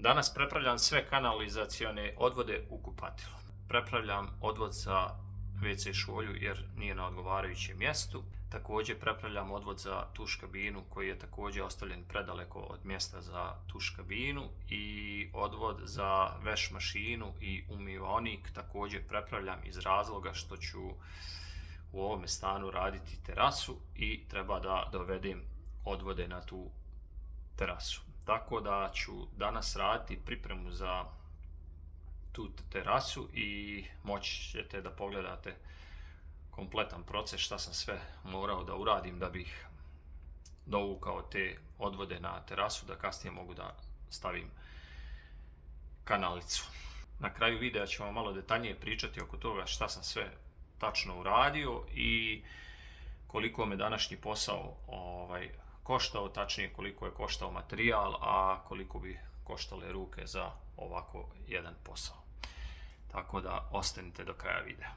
Danas prepravljam sve kanalizacione odvode u kupatilu. Prepravljam odvod za WC šolju jer nije na odgovarajućem mjestu. Također prepravljam odvod za tuš kabinu koji je također ostavljen predaleko od mjesta za tuš kabinu i odvod za veš mašinu i umivaonik također prepravljam iz razloga što ću u ovome stanu raditi terasu i treba da dovedem odvode na tu terasu. Tako da ću danas raditi pripremu za tu terasu i moći ćete da pogledate kompletan proces šta sam sve morao da uradim da bih dovukao te odvode na terasu, da kasnije mogu da stavim kanalicu. Na kraju videa ću vam malo detaljnije pričati oko toga šta sam sve tačno uradio i koliko me današnji posao koštao, tačnije koliko je koštao materijal, a koliko bi koštale ruke za ovako jedan posao. Tako da ostanite do kraja videa.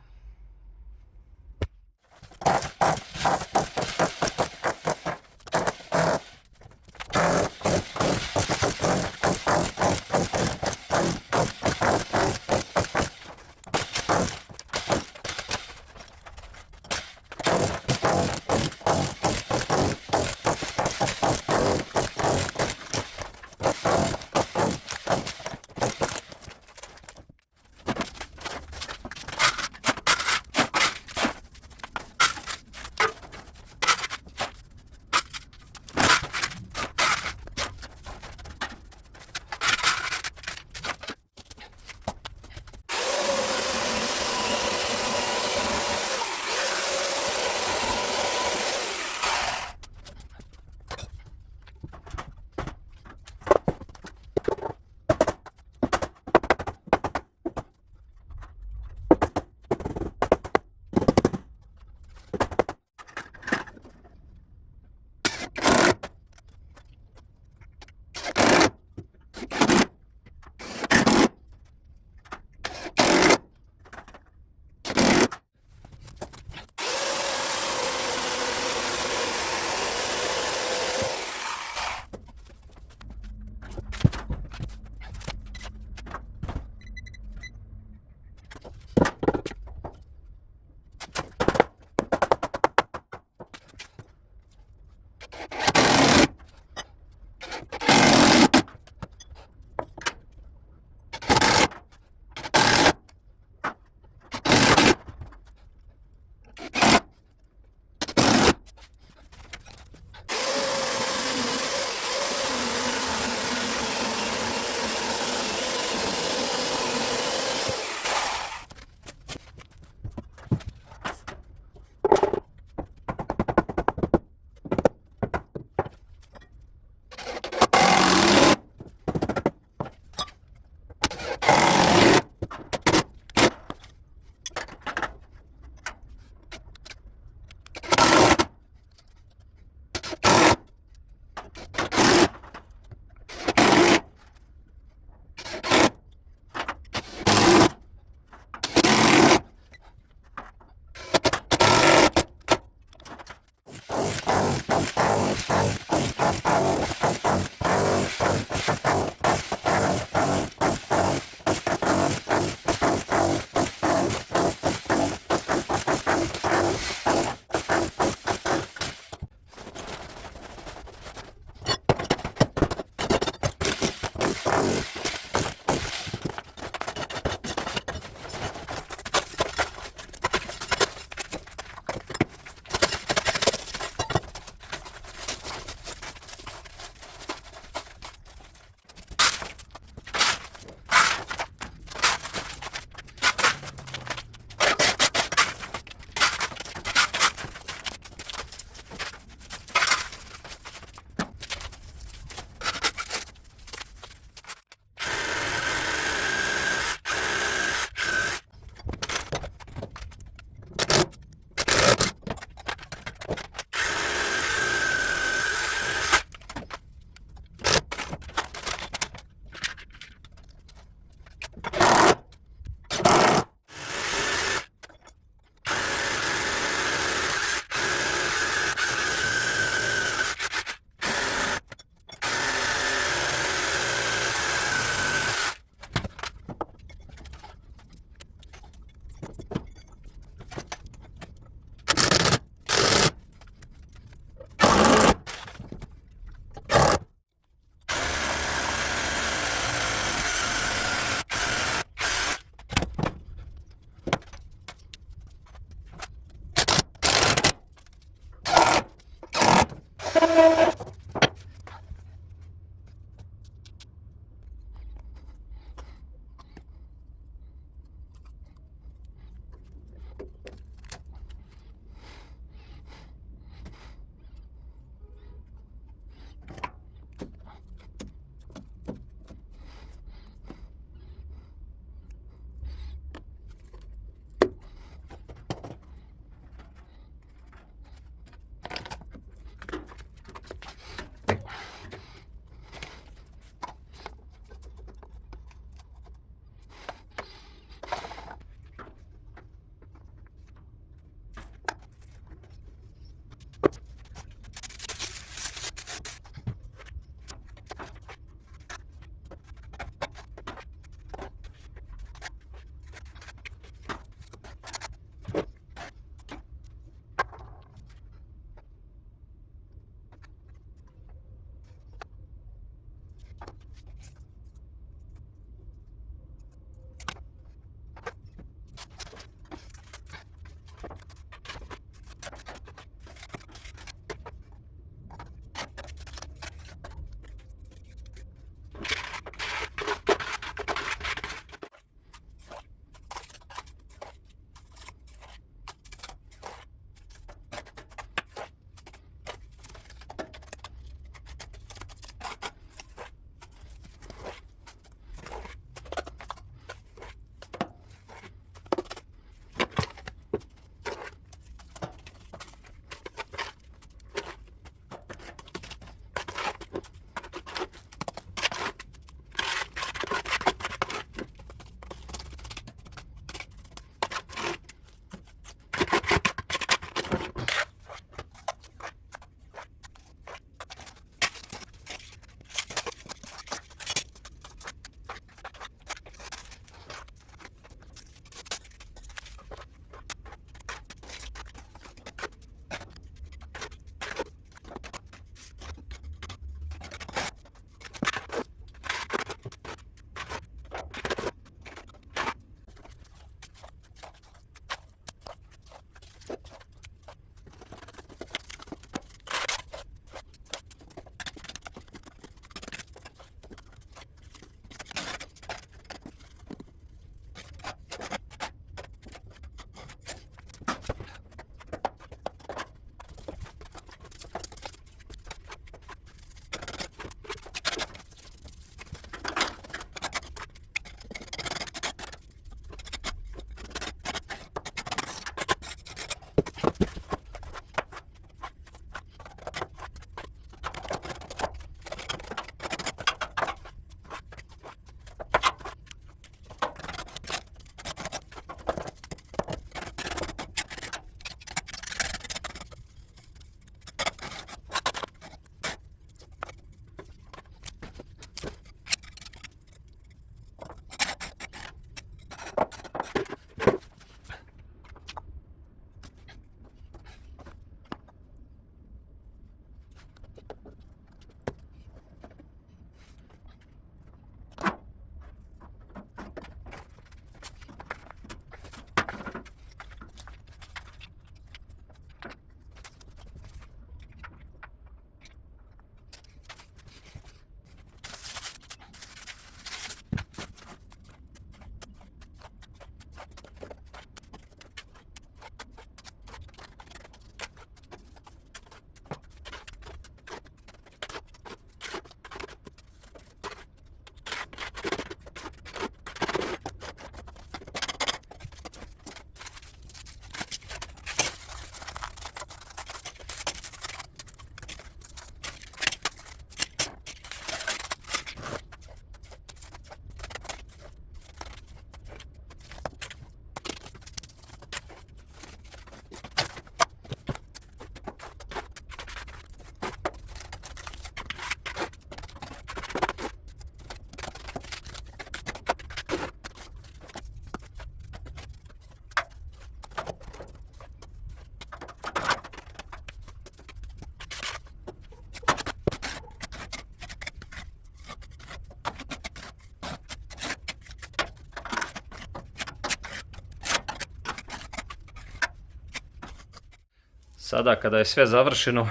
Sada kada je sve završeno,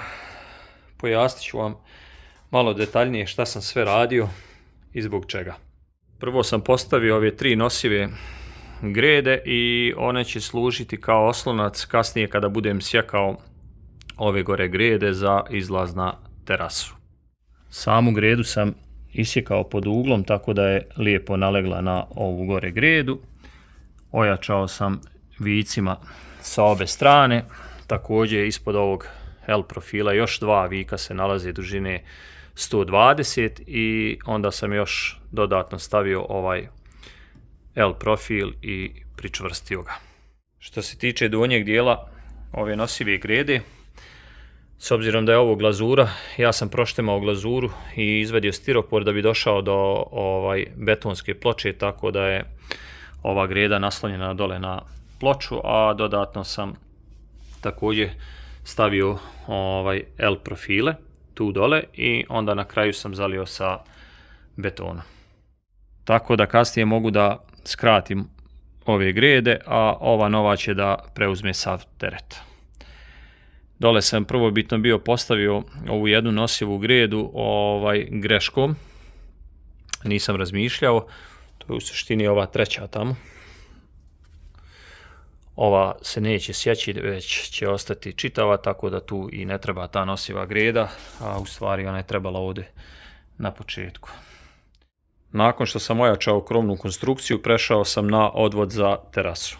pojasnit ću vam malo detaljnije šta sam sve radio i zbog čega. Prvo sam postavio ove 3 nosive grede i one će služiti kao oslonac kasnije kada budem sjekao ove gore grede za izlaz na terasu. Samu gredu sam isjekao pod uglom tako da je lijepo nalegla na ovu gore gredu. Ojačao sam vicima sa obe strane. Također ispod ovog L profila još 2 vika se nalaze dužine 120 i onda sam još dodatno stavio ovaj L profil i pričvrstio ga. Što se tiče donjeg dijela ove nosive grede, s obzirom da je ovo glazura, ja sam proštemao glazuru i izvadio stiropor da bi došao do betonske ploče, tako da je ova greda naslonjena dole na ploču, a dodatno sam također stavio L profile tu dole i onda na kraju sam zalio sa betonom. Tako da kasnije mogu da skratim ove grede, a ova nova će da preuzme sav teret. Dole sam prvobitno bio postavio ovu jednu nosivu gredu greškom. Nisam razmišljao, to je u suštini ova treća tamo. Ova se neće sjeći, već će ostati čitava, tako da tu i ne treba ta nosiva greda, a u stvari ona je trebala ovdje na početku. Nakon što sam ojačao krovnu konstrukciju, prešao sam na odvod za terasu.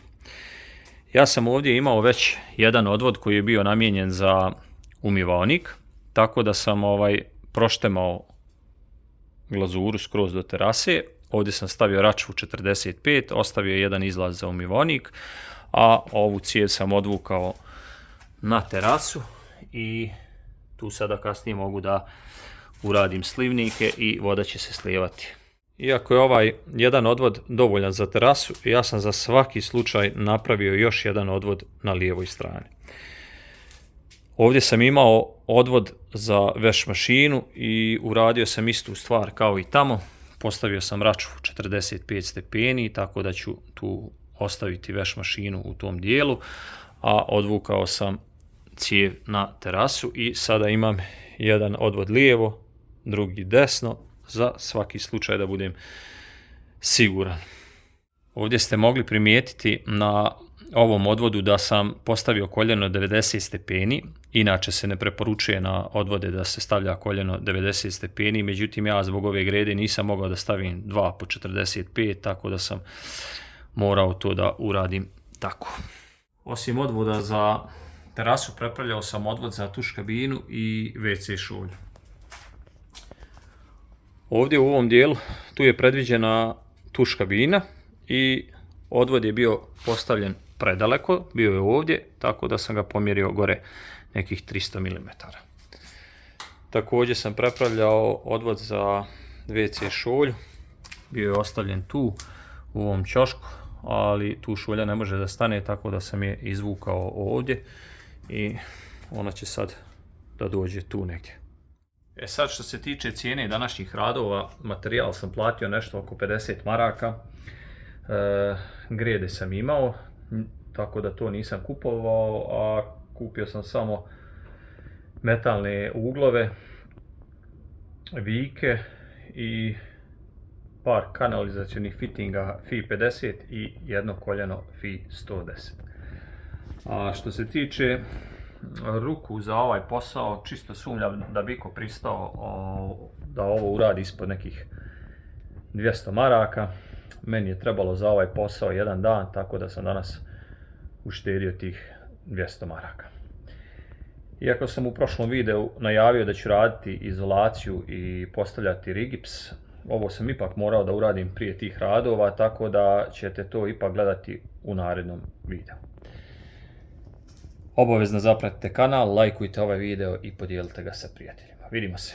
Ja sam ovdje imao već jedan odvod koji je bio namijenjen za umivaonik, tako da sam proštemao glazuru skroz do terase. Ovdje sam stavio račvu 45, ostavio jedan izlaz za umivaonik, a ovu cijev sam odvukao na terasu i tu sada kasnije mogu da uradim slivnike i voda će se slijevati. Iako je ovaj jedan odvod dovoljan za terasu, ja sam za svaki slučaj napravio još jedan odvod na lijevoj strani. Ovdje sam imao odvod za veš mašinu i uradio sam istu stvar kao i tamo. Postavio sam račvu 45 stepeni, tako da ću tu ostaviti veš mašinu u tom dijelu, a odvukao sam cijev na terasu i sada imam jedan odvod lijevo, drugi desno, za svaki slučaj da budem siguran. Ovdje ste mogli primijetiti na ovom odvodu da sam postavio koljeno 90 stepeni, inače se ne preporučuje na odvode da se stavlja koljeno 90 stepeni, međutim ja zbog ove grede nisam mogao da stavim 2 po 45, tako da sam morao to da uradim tako. Osim odvoda za terasu, prepravljao sam odvod za tuš kabinu i WC šolju. Ovdje u ovom dijelu tu je predviđena tuš kabina i odvod je bio postavljen predaleko, bio je ovdje, tako da sam ga pomjerio gore nekih 300 mm. Također sam prepravljao odvod za WC šolju, bio je ostavljen tu u ovom ćošku, ali tu šolja ne može da stane, tako da sam je izvukao ovdje i ona će sad da dođe tu negdje. Sad što se tiče cijene današnjih radova, materijal sam platio nešto oko 50 maraka, grede sam imao, tako da to nisam kupovao, a kupio sam samo metalne uglove, vike i par kanalizacionih fittinga FI 50 i jedno koljeno FI 110. A što se tiče ruku za ovaj posao, čisto sumnjam da bi ko pristao da ovo uradi ispod nekih 200 maraka. Meni je trebalo za ovaj posao jedan dan, tako da sam danas uštedio tih 200 maraka. Iako sam u prošlom videu najavio da ću raditi izolaciju i postavljati rigips, ovo sam ipak morao da uradim prije tih radova, tako da ćete to ipak gledati u narednom videu. Obavezno zapratite kanal, lajkujte ovaj video i podijelite ga sa prijateljima. Vidimo se!